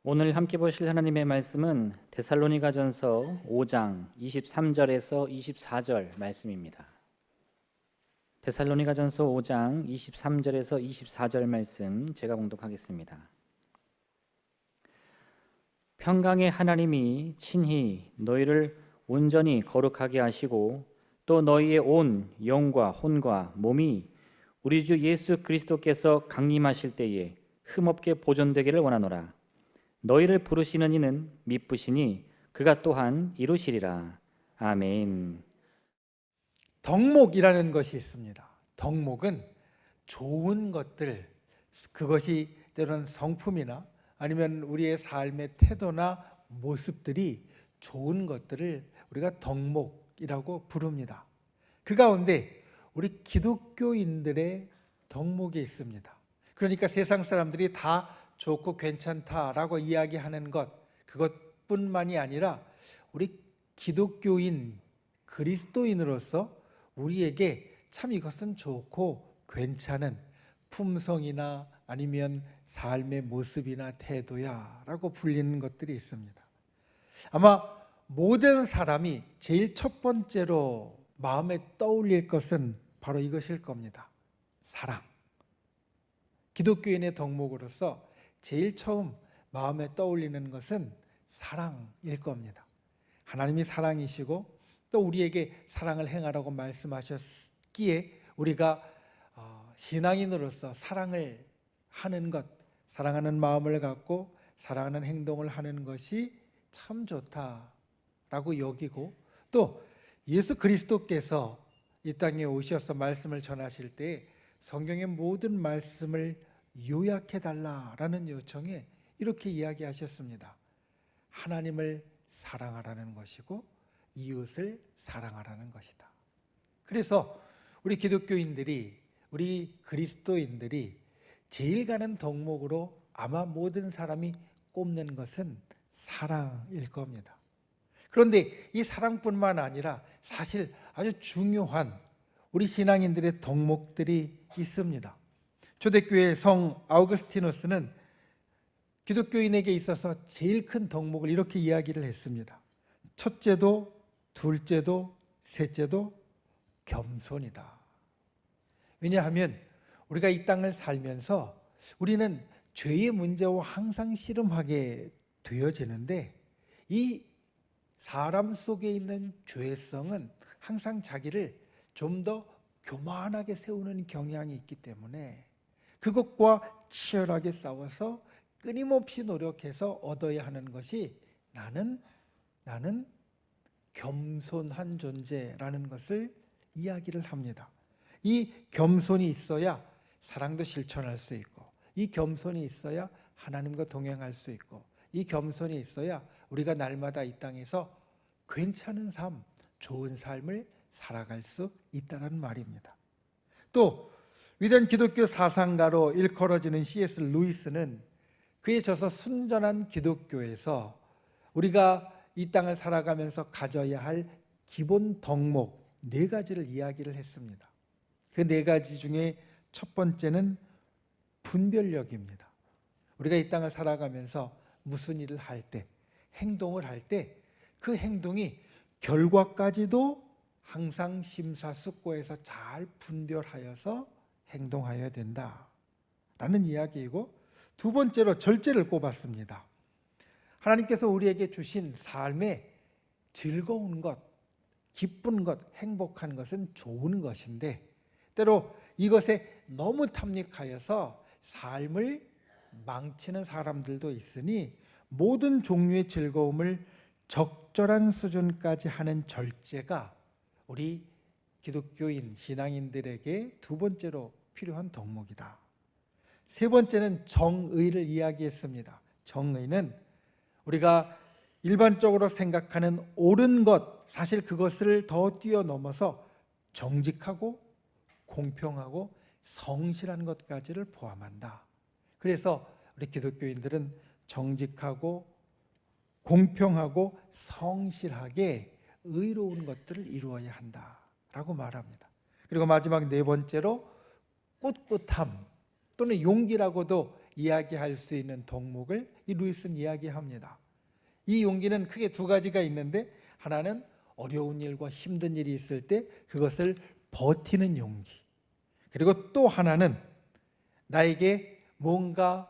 오늘 함께 보실 하나님의 말씀은 데살로니가전서 5장 23절에서 24절 말씀입니다. 데살로니가전서 5장 23절에서 24절 말씀 제가 봉독하겠습니다. 평강의 하나님이 친히 너희를 온전히 거룩하게 하시고 또 너희의 온 영과 혼과 몸이 우리 주 예수 그리스도께서 강림하실 때에 흠없게 보존되기를 원하노라. 너희를 부르시는 이는 미쁘시니 그가 또한 이루시리라. 아멘. 덕목이라는 것이 있습니다. 덕목은 좋은 것들, 그것이 때로는 성품이나 아니면 우리의 삶의 태도나 모습들이 좋은 것들을 우리가 덕목이라고 부릅니다. 그 가운데 우리 기독교인들의 덕목이 있습니다. 그러니까 세상 사람들이 다 좋고 괜찮다라고 이야기하는 것, 그것뿐만이 아니라 우리 기독교인, 그리스도인으로서 우리에게 참 이것은 좋고 괜찮은 품성이나 아니면 삶의 모습이나 태도야 라고 불리는 것들이 있습니다. 아마 모든 사람이 제일 첫 번째로 마음에 떠올릴 것은 바로 이것일 겁니다. 사랑. 기독교인의 덕목으로서 제일 처음 마음에 떠올리는 것은 사랑일 겁니다. 하나님이 사랑이시고 또 우리에게 사랑을 행하라고 말씀하셨기에 우리가 신앙인으로서 사랑을 하는 것, 사랑하는 마음을 갖고 사랑하는 행동을 하는 것이 참 좋다라고 여기고, 또 예수 그리스도께서 이 땅에 오셔서 말씀을 전하실 때 성경의 모든 말씀을 요약해 달라라는 요청에 이렇게 이야기하셨습니다. 하나님을 사랑하라는 것이고 이웃을 사랑하라는 것이다. 그래서 우리 기독교인들이, 우리 그리스도인들이 제일 가는 덕목으로 아마 모든 사람이 꼽는 것은 사랑일 겁니다. 그런데 이 사랑뿐만 아니라 사실 아주 중요한 우리 신앙인들의 덕목들이 있습니다. 초대교회 성 아우구스티누스는 기독교인에게 있어서 제일 큰 덕목을 이렇게 이야기를 했습니다. 첫째도 둘째도 셋째도 겸손이다. 왜냐하면 우리가 이 땅을 살면서 우리는 죄의 문제와 항상 씨름하게 되어지는데, 이 사람 속에 있는 죄성은 항상 자기를 좀 더 교만하게 세우는 경향이 있기 때문에 그것과 치열하게 싸워서 끊임없이 노력해서 얻어야 하는 것이 나는 겸손한 존재라는 것을 이야기를 합니다. 이 겸손이 있어야 사랑도 실천할 수 있고, 이 겸손이 있어야 하나님과 동행할 수 있고, 이 겸손이 있어야 우리가 날마다 이 땅에서 괜찮은 삶, 좋은 삶을 살아갈 수 있다는 말입니다. 또 위대한 기독교 사상가로 일컬어지는 C.S. 루이스는 그의 저서 순전한 기독교에서 우리가 이 땅을 살아가면서 가져야 할 기본 덕목 4가지를 이야기를 했습니다. 그 4가지 중에 첫 번째는 분별력입니다. 우리가 이 땅을 살아가면서 무슨 일을 할 때, 행동을 할 때 그 행동이 결과까지도 항상 심사숙고해서 잘 분별하여서 행동하여야 된다라는 이야기이고, 두 번째로 절제를 꼽았습니다. 하나님께서 우리에게 주신 삶에 즐거운 것, 기쁜 것, 행복한 것은 좋은 것인데 때로 이것에 너무 탐닉하여서 삶을 망치는 사람들도 있으니 모든 종류의 즐거움을 적절한 수준까지 하는 절제가 우리 기독교인, 신앙인들에게 두 번째로 필요한 덕목이다. 세 번째는 정의를 이야기했습니다. 정의는 우리가 일반적으로 생각하는 옳은 것, 사실 그것을 더 뛰어넘어서 정직하고 공평하고 성실한 것까지를 포함한다. 그래서 우리 기독교인들은 정직하고 공평하고 성실하게 의로운 것들을 이루어야 한다라고 말합니다. 그리고 마지막 4번째로 꿋꿋함 또는 용기라고도 이야기할 수 있는 덕목을 이 루이스는 이야기합니다. 이 용기는 크게 두 가지가 있는데, 하나는 어려운 일과 힘든 일이 있을 때 그것을 버티는 용기, 그리고 또 하나는 나에게 뭔가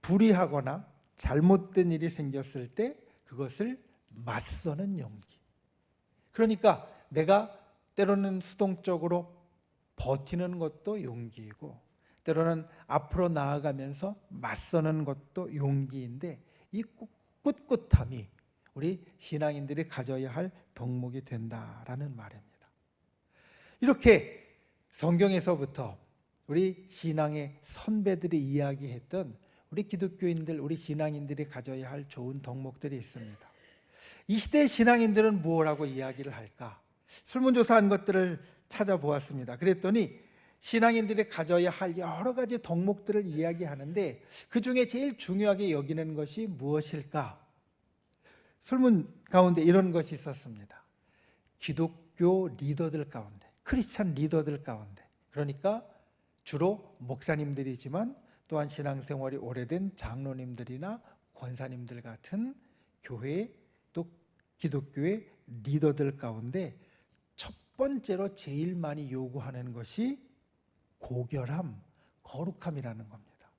불의하거나 잘못된 일이 생겼을 때 그것을 맞서는 용기. 그러니까 내가 때로는 수동적으로 버티는 것도 용기이고, 때로는 앞으로 나아가면서 맞서는 것도 용기인데, 이 꿋꿋함이 우리 신앙인들이 가져야 할 덕목이 된다라는 말입니다. 이렇게 성경에서부터 우리 신앙의 선배들이 이야기했던 우리 기독교인들, 우리 신앙인들이 가져야 할 좋은 덕목들이 있습니다. 이 시대의 신앙인들은 무엇라고 이야기를 할까? 설문조사한 것들을 찾아보았습니다. 그랬더니 신앙인들이 가져야 할 여러 가지 덕목들을 이야기하는데, 그 중에 제일 중요하게 여기는 것이 무엇일까? 설문 가운데 이런 것이 있었습니다. 기독교 리더들 가운데, 크리스찬 리더들 가운데, 그러니까 주로 목사님들이지만 또한 신앙생활이 오래된 장로님들이나 권사님들 같은 교회 또 기독교의 리더들 가운데 첫 번째로 제일 많이 요구하는 것이 고결함, 거룩함이라는 겁니다.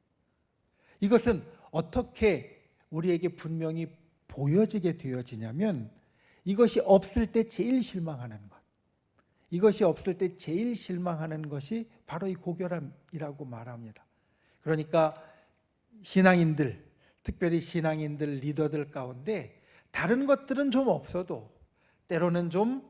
이것은 어떻게 우리에게 분명히 보여지게 되어지냐면, 이것이 없을 때 제일 실망하는 것, 이것이 없을 때 제일 실망하는 것이 바로 이 고결함이라고 말합니다. 그러니까 신앙인들, 특별히 신앙인들 리더들 가운데 다른 것들은 좀 없어도 때로는 좀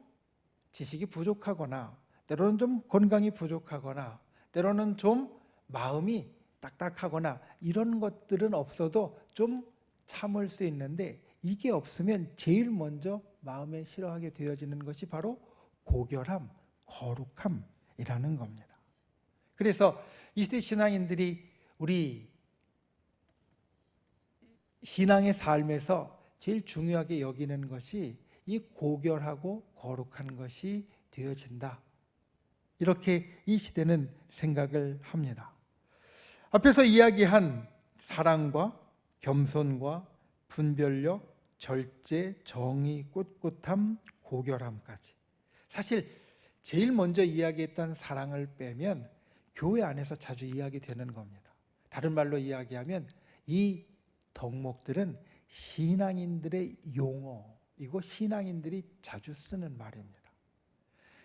지식이 부족하거나, 때로는 좀 건강이 부족하거나, 때로는 좀 마음이 딱딱하거나, 이런 것들은 없어도 좀 참을 수 있는데, 이게 없으면 제일 먼저 마음에 싫어하게 되어지는 것이 바로 고결함, 거룩함이라는 겁니다. 그래서 이 시대 신앙인들이 우리 신앙의 삶에서 제일 중요하게 여기는 것이 이 고결하고 거룩한 것이 되어진다, 이렇게 이 시대는 생각을 합니다. 앞에서 이야기한 사랑과 겸손과 분별력, 절제, 정의, 꿋꿋함, 고결함까지, 사실 제일 먼저 이야기했던 사랑을 빼면 교회 안에서 자주 이야기되는 겁니다. 다른 말로 이야기하면 이 덕목들은 신앙인들의 용어이고 신앙인들이 자주 쓰는 말입니다.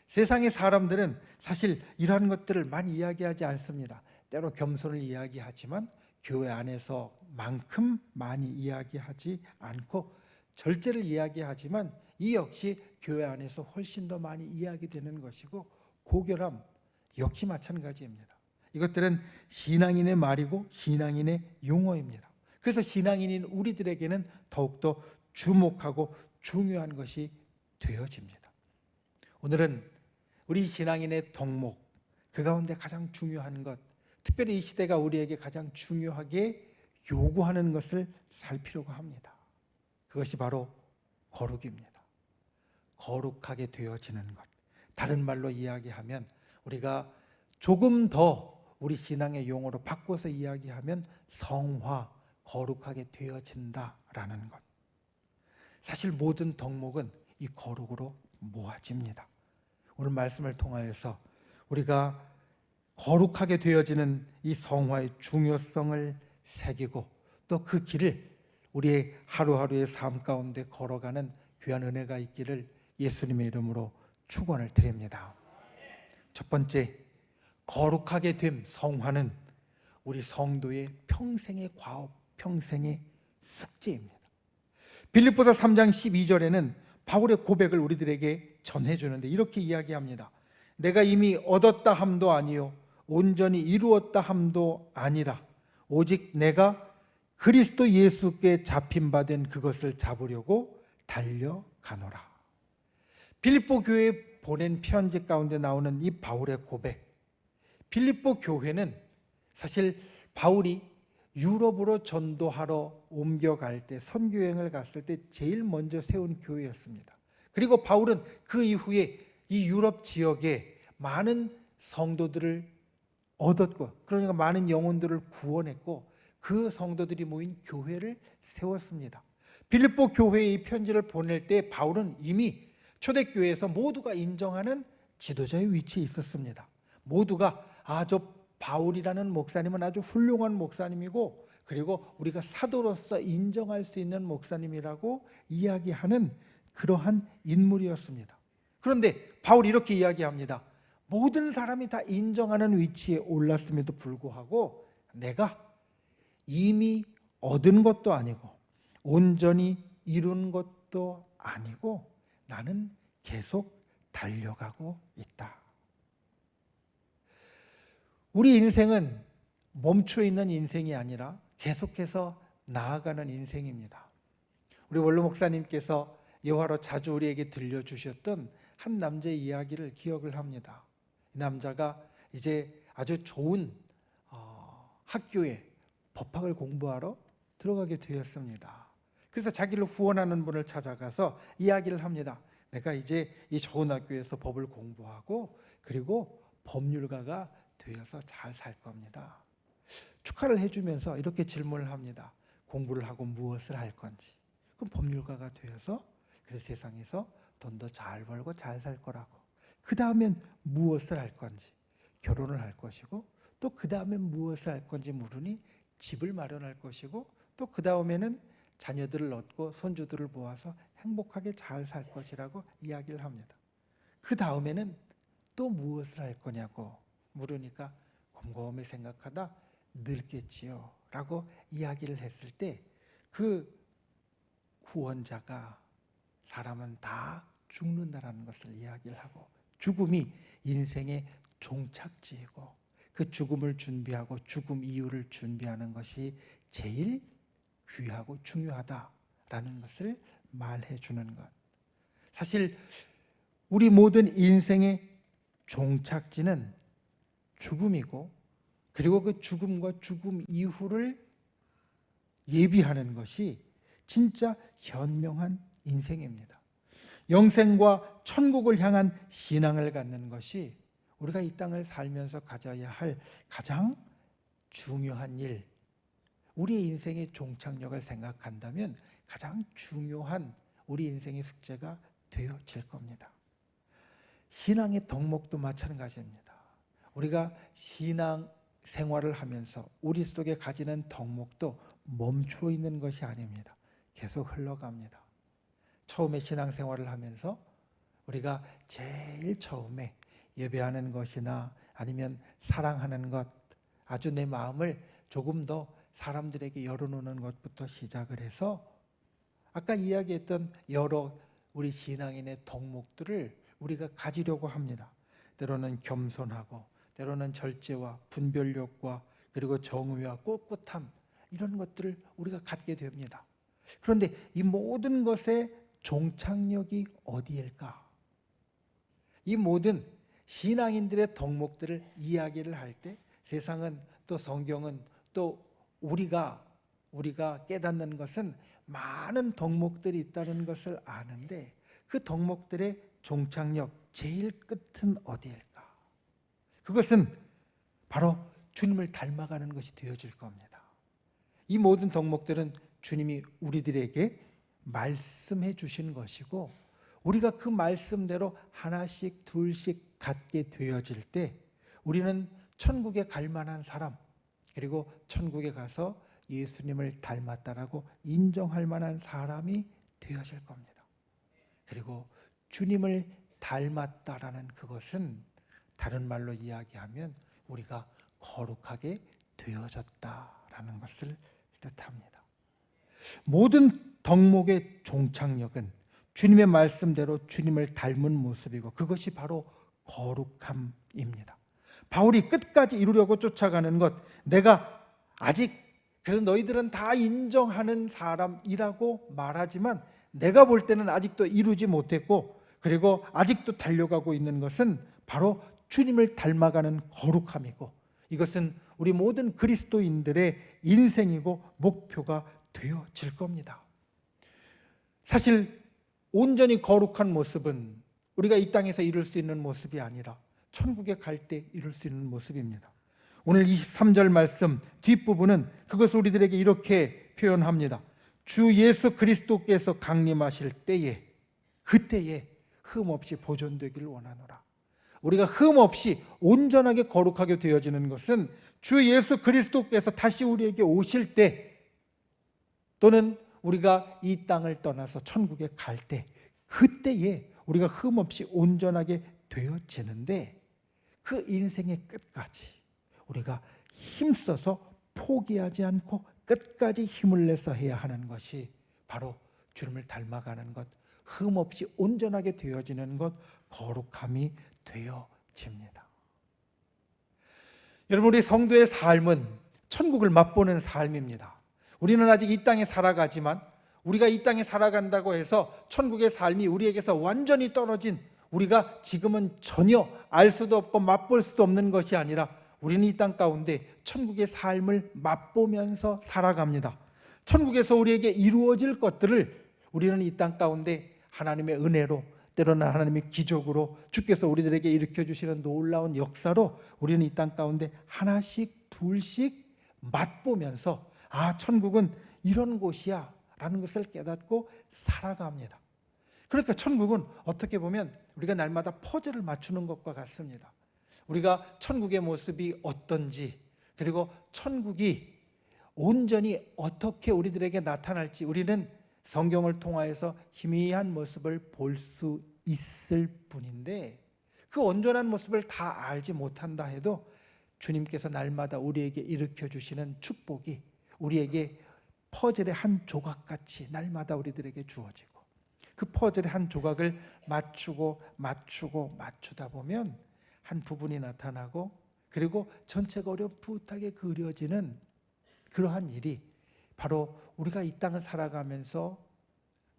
세상의 사람들은 사실 이러한 것들을 많이 이야기하지 않습니다. 때로 겸손을 이야기하지만 교회 안에서만큼 많이 이야기하지 않고, 절제를 이야기하지만 이 역시 교회 안에서 훨씬 더 많이 이야기되는 것이고, 고결함 역시 마찬가지입니다. 이것들은 신앙인의 말이고 신앙인의 용어입니다. 그래서 신앙인인 우리들에게는 더욱더 주목하고 중요한 것이 되어집니다. 오늘은 우리 신앙인의 덕목, 그 가운데 가장 중요한 것, 특별히 이 시대가 우리에게 가장 중요하게 요구하는 것을 살피려고 합니다. 그것이 바로 거룩입니다. 거룩하게 되어지는 것, 다른 말로 이야기하면, 우리가 조금 더 우리 신앙의 용어로 바꿔서 이야기하면 성화, 거룩하게 되어진다라는 것. 사실 모든 덕목은 이 거룩으로 모아집니다. 오늘 말씀을 통하여서 우리가 거룩하게 되어지는 이 성화의 중요성을 새기고, 또 그 길을 우리의 하루하루의 삶 가운데 걸어가는 귀한 은혜가 있기를 예수님의 이름으로 축원을 드립니다. 첫 번째, 거룩하게 됨, 성화는 우리 성도의 평생의 과업, 평생의 숙제입니다. 빌립보서 3장 12절에는 바울의 고백을 우리들에게 전해주는데 이렇게 이야기합니다. 내가 이미 얻었다 함도 아니요 온전히 이루었다 함도 아니라 오직 내가 그리스도 예수께 잡힌 바 된 그것을 잡으려고 달려가노라. 빌립보 교회에 보낸 편지 가운데 나오는 이 바울의 고백, 빌립보 교회는 사실 바울이 유럽으로 전도하러 옮겨갈 때, 선교여행을 갔을 때 제일 먼저 세운 교회였습니다. 그리고 바울은 그 이후에 이 유럽 지역에 많은 성도들을 얻었고, 그러니까 많은 영혼들을 구원했고 그 성도들이 모인 교회를 세웠습니다. 빌립보 교회에 이 편지를 보낼 때 바울은 이미 초대교회에서 모두가 인정하는 지도자의 위치에 있었습니다. 모두가 저 바울이라는 목사님은 아주 훌륭한 목사님이고, 그리고 우리가 사도로서 인정할 수 있는 목사님이라고 이야기하는 그러한 인물이었습니다. 그런데 바울이 이렇게 이야기합니다. 모든 사람이 다 인정하는 위치에 올랐음에도 불구하고 내가 이미 얻은 것도 아니고 온전히 이룬 것도 아니고 나는 계속 달려가고 있다. 우리 인생은 멈춰 있는 인생이 아니라 계속해서 나아가는 인생입니다. 우리 원로 목사님께서 예화로 자주 우리에게 들려주셨던 한 남자의 이야기를 기억을 합니다. 이 남자가 이제 아주 좋은 학교에 법학을 공부하러 들어가게 되었습니다. 그래서 자기를 후원하는 분을 찾아가서 이야기를 합니다. 내가 이제 이 좋은 학교에서 법을 공부하고 그리고 법률가가 되어서 잘 살 겁니다. 축하를 해주면서 이렇게 질문을 합니다. 공부를 하고 무엇을 할 건지. 그럼 법률가가 되어서 그래서 세상에서 돈도 잘 벌고 잘 살 거라고. 그 다음엔 무엇을 할 건지. 결혼을 할 것이고 또 그 다음엔 무엇을 할 건지 물으니 집을 마련할 것이고 또 그 다음에는 자녀들을 얻고 손주들을 모아서 행복하게 잘 살 것이라고 이야기를 합니다. 그 다음에는 또 무엇을 할 거냐고 물으니까 곰곰이 생각하다 늙겠지요 라고 이야기를 했을 때 그 후원자가 사람은 다 죽는다라는 것을 이야기를 하고 죽음이 인생의 종착지이고 그 죽음을 준비하고 죽음 이후를 준비하는 것이 제일 귀하고 중요하다라는 것을 말해 주는 것. 사실 우리 모든 인생의 종착지는 죽음이고 그리고 그 죽음과 죽음 이후를 예비하는 것이 진짜 현명한 인생입니다. 영생과 천국을 향한 신앙을 갖는 것이 우리가 이 땅을 살면서 가져야 할 가장 중요한 일, 우리의 인생의 종착역을 생각한다면 가장 중요한 우리 인생의 숙제가 되어질 겁니다. 신앙의 덕목도 마찬가지입니다. 우리가 신앙 생활을 하면서 우리 속에 가지는 덕목도 멈춰 있는 것이 아닙니다. 계속 흘러갑니다. 처음에 신앙생활을 하면서 우리가 제일 처음에 예배하는 것이나 아니면 사랑하는 것, 아주 내 마음을 조금 더 사람들에게 열어놓는 것부터 시작을 해서 아까 이야기했던 여러 우리 신앙인의 덕목들을 우리가 가지려고 합니다. 때로는 겸손하고 때로는 절제와 분별력과 그리고 정의와 꿋꿋함 이런 것들을 우리가 갖게 됩니다. 그런데 이 모든 것의 종착역이 어디일까? 이 모든 신앙인들의 덕목들을 이야기를 할 때 세상은 또 성경은 또 우리가 깨닫는 것은 많은 덕목들이 있다는 것을 아는데 그 덕목들의 종착역 제일 끝은 어디일까? 그것은 바로 주님을 닮아가는 것이 되어질 겁니다. 이 모든 덕목들은 주님이 우리들에게 말씀해 주신 것이고 우리가 그 말씀대로 하나씩 둘씩 갖게 되어질 때 우리는 천국에 갈 만한 사람, 그리고 천국에 가서 예수님을 닮았다라고 인정할 만한 사람이 되어질 겁니다. 그리고 주님을 닮았다라는 그것은 다른 말로 이야기하면 우리가 거룩하게 되어졌다라는 것을 뜻합니다. 모든 덕목의 종착역은 주님의 말씀대로 주님을 닮은 모습이고 그것이 바로 거룩함입니다. 바울이 끝까지 이루려고 쫓아가는 것, 내가 아직 그래서 너희들은 다 인정하는 사람이라고 말하지만 내가 볼 때는 아직도 이루지 못했고 그리고 아직도 달려가고 있는 것은 바로 주님을 닮아가는 거룩함이고 이것은 우리 모든 그리스도인들의 인생이고 목표가 되어질 겁니다. 사실 온전히 거룩한 모습은 우리가 이 땅에서 이룰 수 있는 모습이 아니라 천국에 갈 때 이룰 수 있는 모습입니다. 오늘 23절 말씀 뒷부분은 그것을 우리들에게 이렇게 표현합니다. 주 예수 그리스도께서 강림하실 때에, 그때에 흠없이 보존되기를 원하노라. 우리가 흠없이 온전하게 거룩하게 되어지는 것은 주 예수 그리스도께서 다시 우리에게 오실 때, 또는 우리가 이 땅을 떠나서 천국에 갈 때, 그때에 우리가 흠없이 온전하게 되어지는데, 그 인생의 끝까지 우리가 힘써서 포기하지 않고 끝까지 힘을 내서 해야 하는 것이 바로 주님을 닮아가는 것, 흠없이 온전하게 되어지는 것, 거룩함이 되어집니다. 여러분, 우리 성도의 삶은 천국을 맛보는 삶입니다. 우리는 아직 이 땅에 살아가지만, 우리가 이 땅에 살아간다고 해서 천국의 삶이 우리에게서 완전히 떨어진, 우리가 지금은 전혀 알 수도 없고 맛볼 수도 없는 것이 아니라, 우리는 이 땅 가운데 천국의 삶을 맛보면서 살아갑니다. 천국에서 우리에게 이루어질 것들을 우리는 이 땅 가운데 하나님의 은혜로, 때로는 하나님의 기적으로, 주께서 우리들에게 일으켜 주시는 놀라운 역사로 우리는 이 땅 가운데 하나씩 둘씩 맛보면서, 아, 천국은 이런 곳이야 라는 것을 깨닫고 살아갑니다. 그러니까 천국은 어떻게 보면 우리가 날마다 퍼즐을 맞추는 것과 같습니다. 우리가 천국의 모습이 어떤지, 그리고 천국이 온전히 어떻게 우리들에게 나타날지 우리는 성경을 통하여서 희미한 모습을 볼 수 있을 뿐인데, 그 온전한 모습을 다 알지 못한다 해도 주님께서 날마다 우리에게 일으켜 주시는 축복이 우리에게 퍼즐의 한 조각같이 날마다 우리들에게 주어지고, 그 퍼즐의 한 조각을 맞추다 보면 한 부분이 나타나고, 그리고 전체가 어렴풋하게 그려지는 그러한 일이 바로 우리가 이 땅을 살아가면서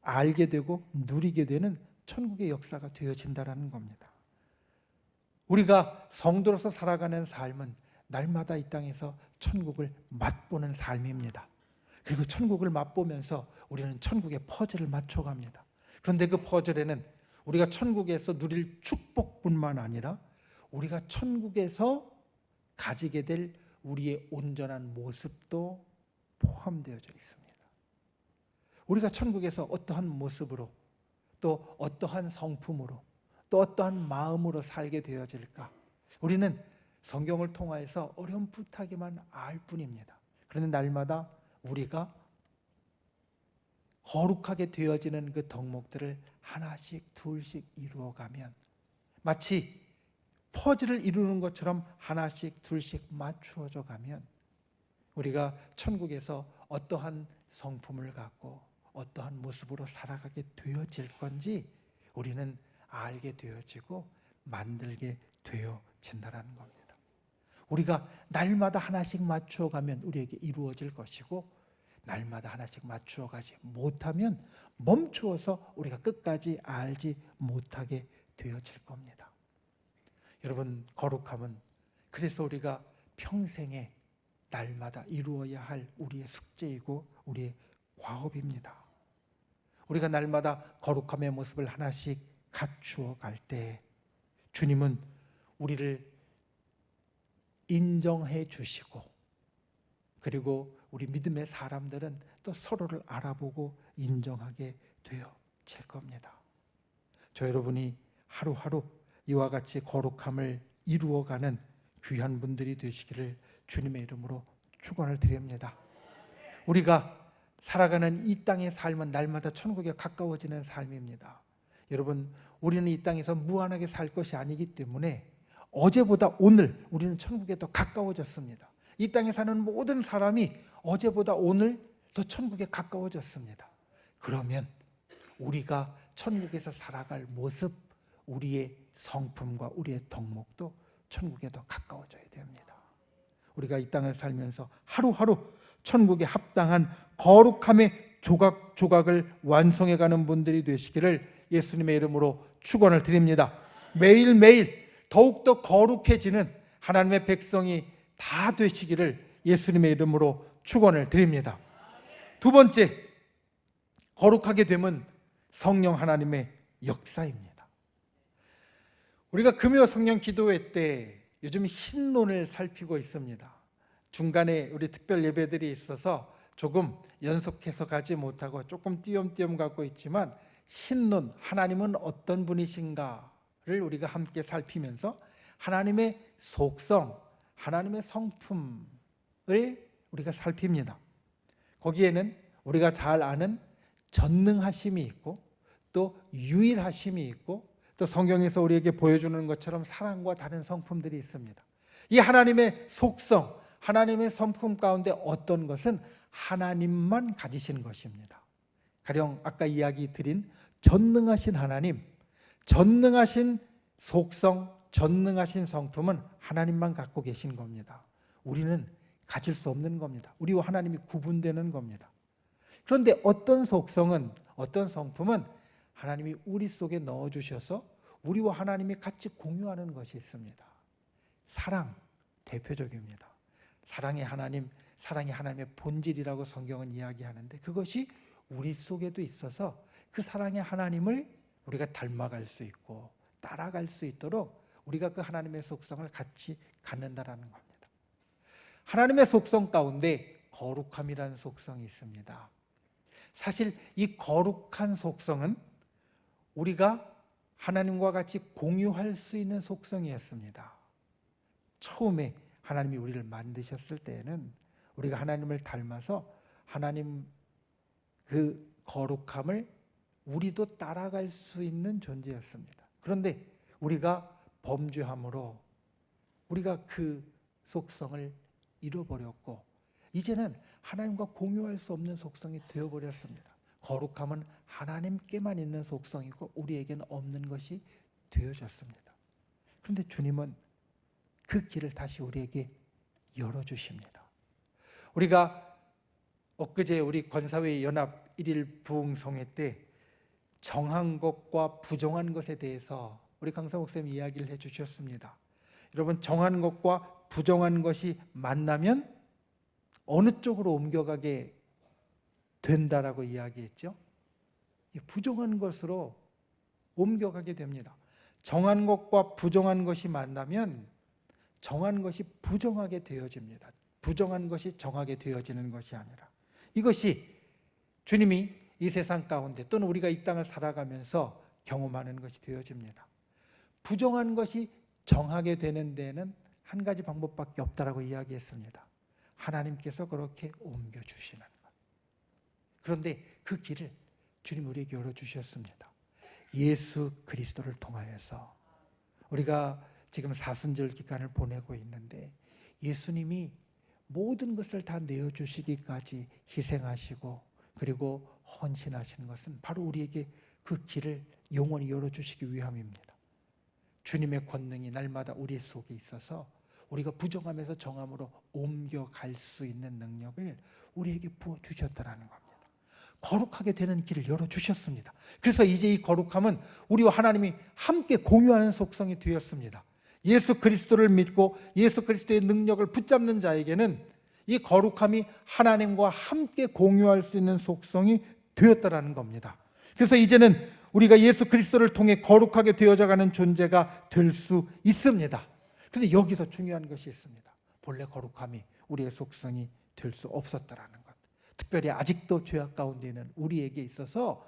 알게 되고 누리게 되는 천국의 역사가 되어진다는 겁니다. 우리가 성도로서 살아가는 삶은 날마다 이 땅에서 천국을 맛보는 삶입니다. 그리고 천국을 맛보면서 우리는 천국의 퍼즐을 맞춰갑니다. 그런데 그 퍼즐에는 우리가 천국에서 누릴 축복뿐만 아니라 우리가 천국에서 가지게 될 우리의 온전한 모습도 포함되어져 있습니다. 우리가 천국에서 어떠한 모습으로, 또 어떠한 성품으로, 또 어떠한 마음으로 살게 되어질까? 우리는 성경을 통하여서 어렴풋하게만 알 뿐입니다. 그런데 날마다 우리가 거룩하게 되어지는 그 덕목들을 하나씩 둘씩 이루어가면, 마치 퍼즐을 이루는 것처럼 하나씩 둘씩 맞추어져 가면, 우리가 천국에서 어떠한 성품을 갖고 어떠한 모습으로 살아가게 되어질 건지 우리는 알게 되어지고 만들게 되어진다는 겁니다. 우리가 날마다 하나씩 맞추어가면 우리에게 이루어질 것이고, 날마다 하나씩 맞추어가지 못하면 멈추어서 우리가 끝까지 알지 못하게 되어질 겁니다. 여러분, 거룩함은 그래서 우리가 평생에 날마다 이루어야 할 우리의 숙제이고 우리의 과업입니다. 우리가 날마다 거룩함의 모습을 하나씩 갖추어 갈 때 주님은 우리를 인정해 주시고, 그리고 우리 믿음의 사람들은 또 서로를 알아보고 인정하게 되어질 겁니다. 저 여러분이 하루하루 이와 같이 거룩함을 이루어가는 귀한 분들이 되시기를 주님의 이름으로 축원을 드립니다. 우리가 살아가는 이 땅의 삶은 날마다 천국에 가까워지는 삶입니다. 여러분, 우리는 이 땅에서 무한하게 살 것이 아니기 때문에 어제보다 오늘 우리는 천국에 더 가까워졌습니다. 이 땅에 사는 모든 사람이 어제보다 오늘 더 천국에 가까워졌습니다. 그러면 우리가 천국에서 살아갈 모습, 우리의 성품과 우리의 덕목도 천국에 더 가까워져야 됩니다. 우리가 이 땅을 살면서 하루하루 천국에 합당한 거룩함의 조각조각을 완성해가는 분들이 되시기를 예수님의 이름으로 축원을 드립니다. 매일매일 더욱더 거룩해지는 하나님의 백성이 다 되시기를 예수님의 이름으로 축원을 드립니다. 두 번째, 거룩하게 되면 성령 하나님의 역사입니다. 우리가 금요 성령 기도회 때 요즘 신론을 살피고 있습니다. 중간에 우리 특별 예배들이 있어서 조금 연속해서 가지 못하고 조금 띄엄띄엄 가고 있지만 신론, 하나님은 어떤 분이신가를 우리가 함께 살피면서 하나님의 속성, 하나님의 성품을 우리가 살핍니다. 거기에는 우리가 잘 아는 전능하심이 있고 또 유일하심이 있고 또 성경에서 우리에게 보여주는 것처럼 사랑과 다른 성품들이 있습니다. 이 하나님의 속성, 하나님의 성품 가운데 어떤 것은 하나님만 가지신 것입니다. 가령 아까 이야기 드린 전능하신 하나님, 전능하신 속성, 전능하신 성품은 하나님만 갖고 계신 겁니다. 우리는 가질 수 없는 겁니다. 우리와 하나님이 구분되는 겁니다. 그런데 어떤 속성은, 어떤 성품은 하나님이 우리 속에 넣어주셔서 우리와 하나님이 같이 공유하는 것이 있습니다. 사랑, 대표적입니다. 사랑의 하나님, 사랑이 하나님의 본질이라고 성경은 이야기하는데 그것이 우리 속에도 있어서 그 사랑의 하나님을 우리가 닮아갈 수 있고 따라갈 수 있도록 우리가 그 하나님의 속성을 같이 갖는다라는 겁니다. 하나님의 속성 가운데 거룩함이라는 속성이 있습니다. 사실 이 거룩한 속성은 우리가 하나님과 같이 공유할 수 있는 속성이었습니다. 처음에 하나님이 우리를 만드셨을 때에는 우리가 하나님을 닮아서 하나님 그 거룩함을 우리도 따라갈 수 있는 존재였습니다. 그런데 우리가 범죄함으로 우리가 그 속성을 잃어버렸고 이제는 하나님과 공유할 수 없는 속성이 되어버렸습니다. 거룩함은 하나님께만 있는 속성이고 우리에게는 없는 것이 되어졌습니다. 그런데 주님은 그 길을 다시 우리에게 열어주십니다. 우리가 엊그제 우리 권사회 연합 1일 부흥성회 때 정한 것과 부정한 것에 대해서 우리 강사 목사님이 이야기를 해주셨습니다. 여러분, 정한 것과 부정한 것이 만나면 어느 쪽으로 옮겨가게 된다라고 이야기했죠. 부정한 것으로 옮겨가게 됩니다. 정한 것과 부정한 것이 만나면 정한 것이 부정하게 되어집니다. 부정한 것이 정하게 되어지는 것이 아니라 이것이 주님이 이 세상 가운데 또는 우리가 이 땅을 살아가면서 경험하는 것이 되어집니다. 부정한 것이 정하게 되는 데는 한 가지 방법밖에 없다라고 이야기했습니다. 하나님께서 그렇게 옮겨주시는 것. 그런데 그 길을 주님 우리에게 열어주셨습니다. 예수 그리스도를 통하여서 우리가 지금 사순절 기간을 보내고 있는데 예수님이 모든 것을 다 내어주시기까지 희생하시고 그리고 헌신하시는 것은 바로 우리에게 그 길을 영원히 열어주시기 위함입니다. 주님의 권능이 날마다 우리 속에 있어서 우리가 부정함에서 정함으로 옮겨갈 수 있는 능력을 우리에게 부어주셨다는 겁니다. 거룩하게 되는 길을 열어주셨습니다. 그래서 이제 이 거룩함은 우리와 하나님이 함께 공유하는 속성이 되었습니다. 예수 그리스도를 믿고 예수 그리스도의 능력을 붙잡는 자에게는 이 거룩함이 하나님과 함께 공유할 수 있는 속성이 되었다는 겁니다. 그래서 이제는 우리가 예수 그리스도를 통해 거룩하게 되어져가는 존재가 될 수 있습니다. 그런데 여기서 중요한 것이 있습니다. 본래 거룩함이 우리의 속성이 될 수 없었다라는 것. 특별히 아직도 죄악 가운데 있는 우리에게 있어서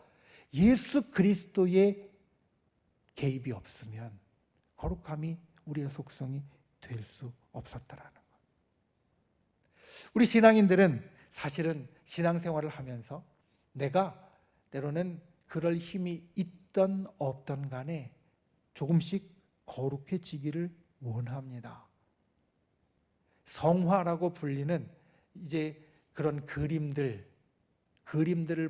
예수 그리스도의 개입이 없으면 거룩함이 우리의 속성이 될 수 없었다라는 것. 우리 신앙인들은 사실은 신앙생활을 하면서 내가 때로는 그럴 힘이 있던 없던 간에 조금씩 거룩해지기를 원합니다. 성화라고 불리는 이제 그런 그림들을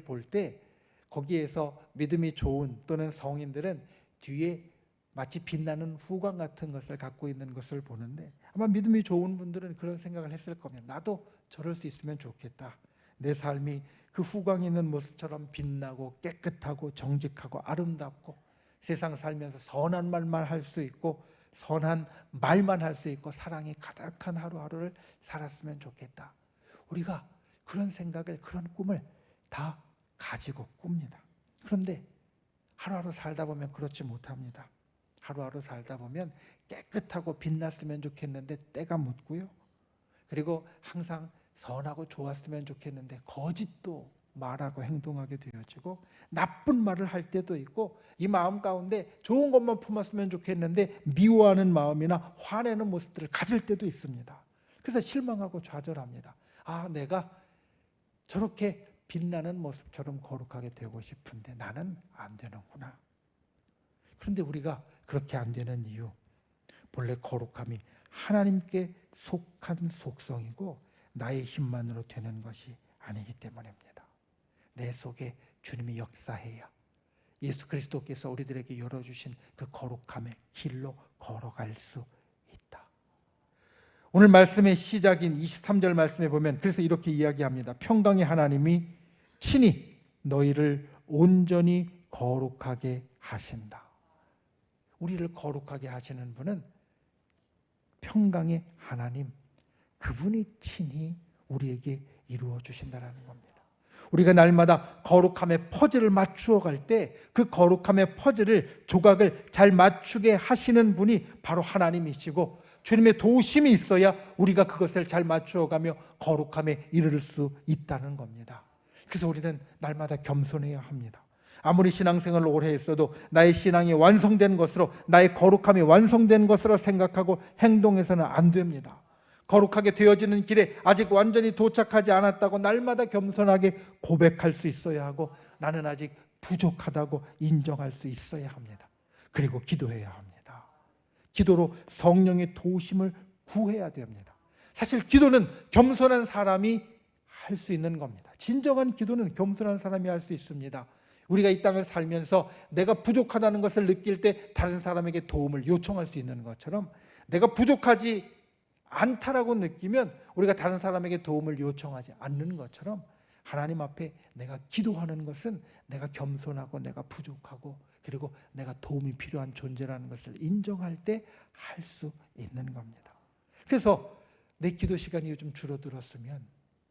볼 때 거기에서 믿음이 좋은 또는 성인들은 뒤에 마치 빛나는 후광 같은 것을 갖고 있는 것을 보는데 아마 믿음이 좋은 분들은 그런 생각을 했을 겁니다. 나도 저럴 수 있으면 좋겠다. 내 삶이 그 후광 있는 모습처럼 빛나고 깨끗하고 정직하고 아름답고 세상 살면서 선한 말만 할 수 있고 선한 말만 할 수 있고 사랑이 가득한 하루하루를 살았으면 좋겠다. 우리가 그런 생각을, 그런 꿈을 다 가지고 꿉니다. 그런데 하루하루 살다 보면 그렇지 못합니다. 하루하루 살다 보면 깨끗하고 빛났으면 좋겠는데 때가 묻고요. 그리고 항상 선하고 좋았으면 좋겠는데 거짓도 말하고 행동하게 되어지고 나쁜 말을 할 때도 있고 이 마음 가운데 좋은 것만 품었으면 좋겠는데 미워하는 마음이나 화내는 모습들을 가질 때도 있습니다. 그래서 실망하고 좌절합니다. 아, 내가 저렇게 빛나는 모습처럼 거룩하게 되고 싶은데 나는 안 되는구나. 그런데 우리가 그렇게 안 되는 이유, 본래 거룩함이 하나님께 속한 속성이고 나의 힘만으로 되는 것이 아니기 때문입니다. 내 속에 주님이 역사해야 예수 그리스도께서 우리들에게 열어주신 그 거룩함의 길로 걸어갈 수 있다. 오늘 말씀의 시작인 23절 말씀에 보면 그래서 이렇게 이야기합니다. 평강의 하나님이 친히 너희를 온전히 거룩하게 하신다. 우리를 거룩하게 하시는 분은 평강의 하나님, 그분이 친히 우리에게 이루어 주신다는 겁니다. 우리가 날마다 거룩함의 퍼즐을 맞추어 갈 때 그 거룩함의 퍼즐을 조각을 잘 맞추게 하시는 분이 바로 하나님이시고 주님의 도우심이 있어야 우리가 그것을 잘 맞추어 가며 거룩함에 이르를 수 있다는 겁니다. 그래서 우리는 날마다 겸손해야 합니다. 아무리 신앙생활을 오래 했어도 나의 신앙이 완성된 것으로, 나의 거룩함이 완성된 것으로 생각하고 행동해서는 안 됩니다. 거룩하게 되어지는 길에 아직 완전히 도착하지 않았다고 날마다 겸손하게 고백할 수 있어야 하고 나는 아직 부족하다고 인정할 수 있어야 합니다. 그리고 기도해야 합니다. 기도로 성령의 도우심을 구해야 됩니다. 사실 기도는 겸손한 사람이 할 수 있는 겁니다. 진정한 기도는 겸손한 사람이 할 수 있습니다. 우리가 이 땅을 살면서 내가 부족하다는 것을 느낄 때 다른 사람에게 도움을 요청할 수 있는 것처럼 내가 부족하지 않다라고 느끼면 우리가 다른 사람에게 도움을 요청하지 않는 것처럼 하나님 앞에 내가 기도하는 것은 내가 겸손하고 내가 부족하고 그리고 내가 도움이 필요한 존재라는 것을 인정할 때 할 수 있는 겁니다. 그래서 내 기도 시간이 요즘 줄어들었으면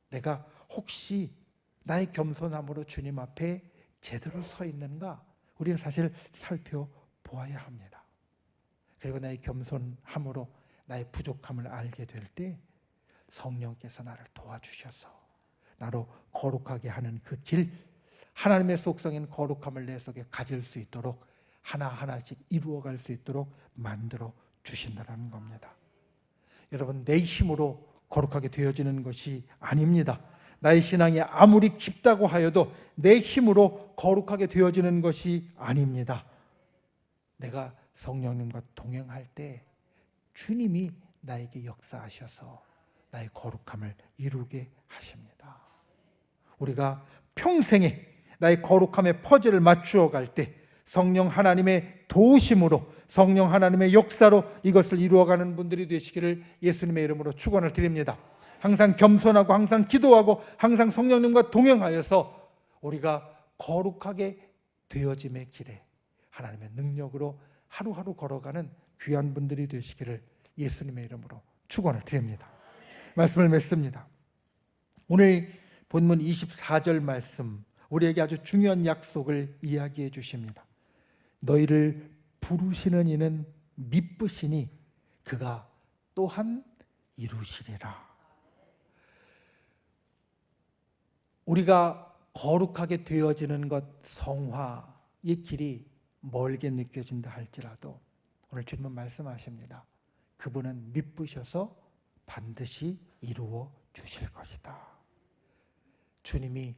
내가 혹시 나의 겸손함으로 주님 앞에 제대로 서 있는가 우리는 사실 살펴보아야 합니다. 그리고 나의 겸손함으로 나의 부족함을 알게 될 때 성령께서 나를 도와주셔서 나로 거룩하게 하는 그 길, 하나님의 속성인 거룩함을 내 속에 가질 수 있도록 하나하나씩 이루어갈 수 있도록 만들어 주신다는 겁니다. 여러분, 내 힘으로 거룩하게 되어지는 것이 아닙니다. 나의 신앙이 아무리 깊다고 하여도 내 힘으로 거룩하게 되어지는 것이 아닙니다. 내가 성령님과 동행할 때 주님이 나에게 역사하셔서 나의 거룩함을 이루게 하십니다. 우리가 평생에 나의 거룩함의 퍼즐을 맞추어 갈 때 성령 하나님의 도우심으로 성령 하나님의 역사로 이것을 이루어가는 분들이 되시기를 예수님의 이름으로 축원을 드립니다. 항상 겸손하고 항상 기도하고 항상 성령님과 동행하여서 우리가 거룩하게 되어짐의 길에 하나님의 능력으로 하루하루 걸어가는 귀한 분들이 되시기를 예수님의 이름으로 축원을 드립니다. 말씀을 맺습니다. 오늘 본문 24절 말씀 우리에게 아주 중요한 약속을 이야기해 주십니다. 너희를 부르시는 이는 미쁘시니 그가 또한 이루시리라. 우리가 거룩하게 되어지는 것, 성화의 길이 멀게 느껴진다 할지라도 오늘 주님은 말씀하십니다. 그분은 미쁘셔서 반드시 이루어 주실 것이다. 주님이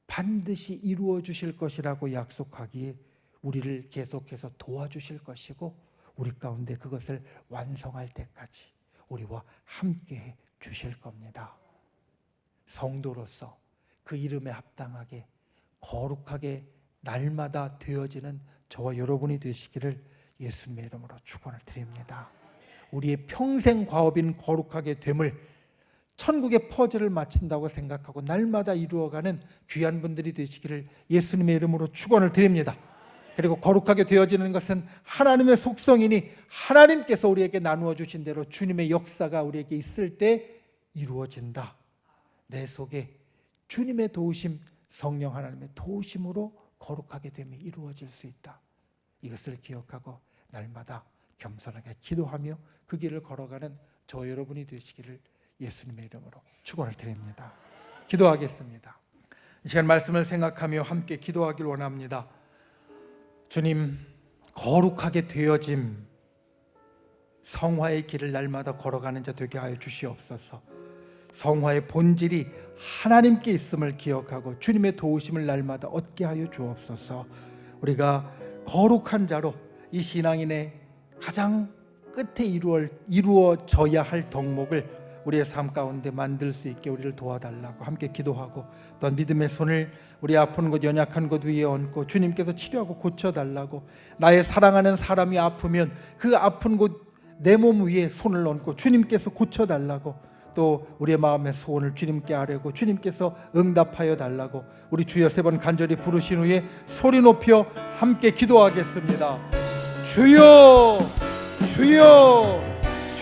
반드시 이루어 주실 것이라고 약속하기에 우리를 계속해서 도와주실 것이고 우리 가운데 그것을 완성할 때까지 우리와 함께해 주실 겁니다. 성도로서 그 이름에 합당하게 거룩하게 날마다 되어지는 저와 여러분이 되시기를 예수님의 이름으로 축원을 드립니다. 우리의 평생 과업인 거룩하게 됨을 천국의 퍼즐을 맞춘다고 생각하고 날마다 이루어가는 귀한 분들이 되시기를 예수님의 이름으로 축원을 드립니다. 그리고 거룩하게 되어지는 것은 하나님의 속성이니 하나님께서 우리에게 나누어 주신 대로 주님의 역사가 우리에게 있을 때 이루어진다. 내 속에 주님의 도우심, 성령 하나님의 도우심으로 거룩하게 됨이 이루어질 수 있다. 이것을 기억하고 날마다 겸손하게 기도하며 그 길을 걸어가는 저 여러분이 되시기를 예수님의 이름으로 축원을 드립니다. 기도하겠습니다. 이 시간 말씀을 생각하며 함께 기도하길 원합니다. 주님, 거룩하게 되어짐, 성화의 길을 날마다 걸어가는 자 되게 하여 주시옵소서. 성화의 본질이 하나님께 있음을 기억하고 주님의 도우심을 날마다 얻게 하여 주옵소서. 우리가 거룩한 자로 이 신앙인의 가장 끝에 이루어져야 할 덕목을 우리의 삶 가운데 만들 수 있게 우리를 도와달라고 함께 기도하고, 또한 믿음의 손을 우리 아픈 곳 연약한 곳 위에 얹고 주님께서 치료하고 고쳐달라고, 나의 사랑하는 사람이 아프면 그 아픈 곳 내 몸 위에 손을 얹고 주님께서 고쳐달라고, 또 우리의 마음의 소원을 주님께 아뢰고 주님께서 응답하여 달라고 우리 주여 3번 간절히 부르신 후에 소리 높여 함께 기도하겠습니다. 주여, 주여,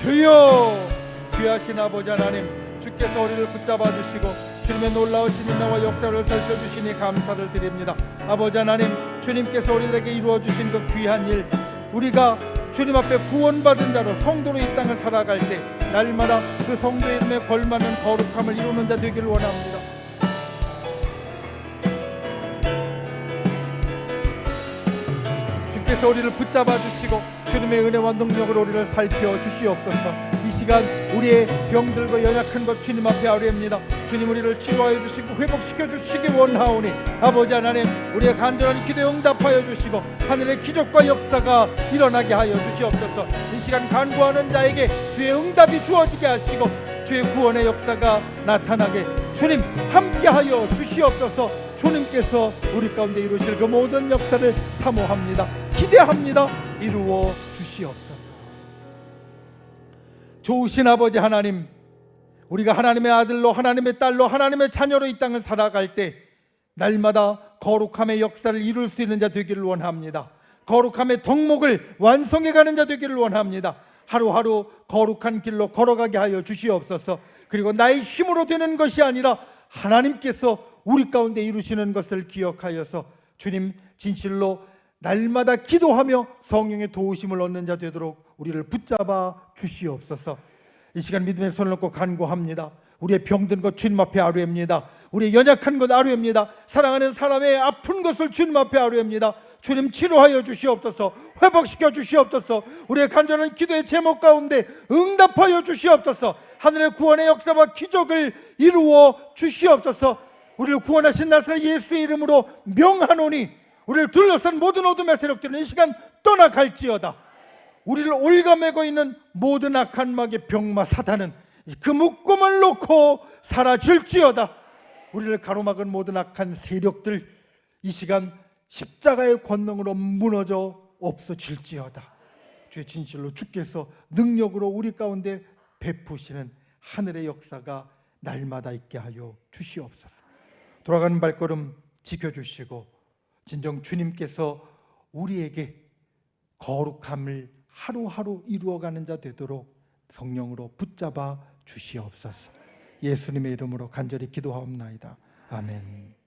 주여. 귀하신 아버지 하나님, 주께서 우리를 붙잡아 주시고 주님의 놀라우신 인나와 역사를 살펴주시니 감사를 드립니다. 아버지 하나님, 주님께서 우리들에게 이루어 주신 그 귀한 일, 우리가 주님 앞에 구원받은 자로 성도로 이 땅을 살아갈 때 날마다 그 성도의 이름에 걸맞는 거룩함을 이루는 자 되기를 원합니다. 주께서 우리를 붙잡아 주시고 주님의 은혜와 능력으로 우리를 살펴주시옵소서. 이 시간 우리의 병들고 연약한 것 주님 앞에 아뢰옵니다. 주님, 우리를 치료하여 주시고 회복시켜 주시기 원하오니 아버지 하나님, 우리의 간절한 기도에 응답하여 주시고 하늘의 기적과 역사가 일어나게 하여 주시옵소서. 이 시간 간구하는 자에게 주의 응답이 주어지게 하시고 주의 구원의 역사가 나타나게 주님 함께하여 주시옵소서. 주님께서 우리 가운데 이루실 그 모든 역사를 사모합니다. 기대합니다. 이루어 주시옵소서. 좋으신 아버지 하나님, 우리가 하나님의 아들로 하나님의 딸로 하나님의 자녀로 이 땅을 살아갈 때 날마다 거룩함의 역사를 이룰 수 있는 자 되기를 원합니다. 거룩함의 덕목을 완성해가는 자 되기를 원합니다. 하루하루 거룩한 길로 걸어가게 하여 주시옵소서. 그리고 나의 힘으로 되는 것이 아니라 하나님께서 우리 가운데 이루시는 것을 기억하여서 주님, 진실로 날마다 기도하며 성령의 도우심을 얻는 자 되도록 우리를 붙잡아 주시옵소서. 이 시간 믿음의 손을 놓고 간구합니다. 우리의 병든 것 주님 앞에 아뢰옵니다. 우리의 연약한 것 아뢰옵니다. 사랑하는 사람의 아픈 것을 주님 앞에 아뢰옵니다. 주님, 치료하여 주시옵소서. 회복시켜 주시옵소서. 우리의 간절한 기도의 제목 가운데 응답하여 주시옵소서. 하늘의 구원의 역사와 기적을 이루어 주시옵소서. 우리를 구원하신 나사렛 예수의 이름으로 명하노니 우리를 둘러싼 모든 어둠의 세력들은 이 시간 떠나갈지어다. 우리를 올가매고 있는 모든 악한 마귀의 병마 사탄은 그 묶음을 놓고 사라질지어다. 우리를 가로막은 모든 악한 세력들 이 시간 십자가의 권능으로 무너져 없어질지어다. 주의 진실로 주께서 능력으로 우리 가운데 베푸시는 하늘의 역사가 날마다 있게 하여 주시옵소서. 돌아가는 발걸음 지켜주시고 진정 주님께서 우리에게 거룩함을 하루하루 이루어가는 자 되도록 성령으로 붙잡아 주시옵소서. 예수님의 이름으로 간절히 기도하옵나이다. 아멘.